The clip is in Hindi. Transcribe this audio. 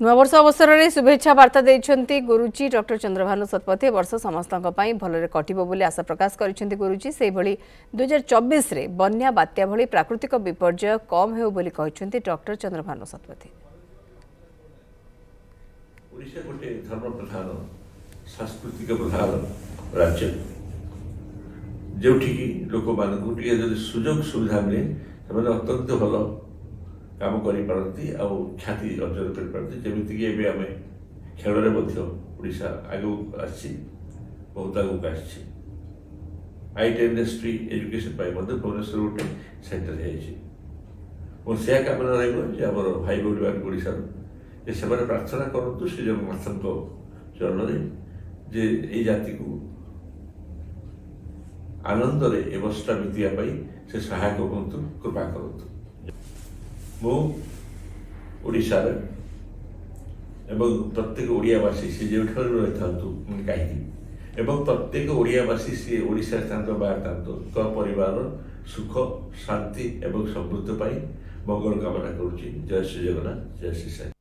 नववर्ष अवसर में शुभेच्छा वार्ता देइछन्ति गुरुजी डॉक्टर चंद्रभानु शतपथी। वर्ष समस्त भलरे कटिबो बोली आशा प्रकाश करिसेंति गुरुजी। से भली 2024 रे बन्या बात्या भली प्राकृतिक विपर्यय कम हेउ बोली कहिसेंति डॉक्टर चंद्रभानु शतपथी। ओडिशा गोटे धर्म प्रधान सांस्कृतिक प्रधान राज्य जोठी लोक मानक सुजोग सुविधा मिले अत्यंत भल काम करती ख्याति अर्जन करमती एवं आम खेल ओडिशा आगे बहुत आगे आईटी इंडस्ट्री एजुकेशन भुवनेश्वर गोटे सेंटर है कामना रहा भाई भौणी मान ओडिशा से प्रार्थना करूँ श्री जगन्नाथ चरण में जे ये जाति को आनंद ए वर्षा बीतवाई से सहायक हूँ कृपा करूँ। मु ओडिशार एवं प्रत्येक ओडियावासी सी जो रही था कहीं प्रत्येक ओडियावासी सी ओडिशा था बाहर परिवार सुख शांति एवं समृद्धि मंगल कामना करुच्ची। जय श्री जगन्नाथ, जय श्री साई।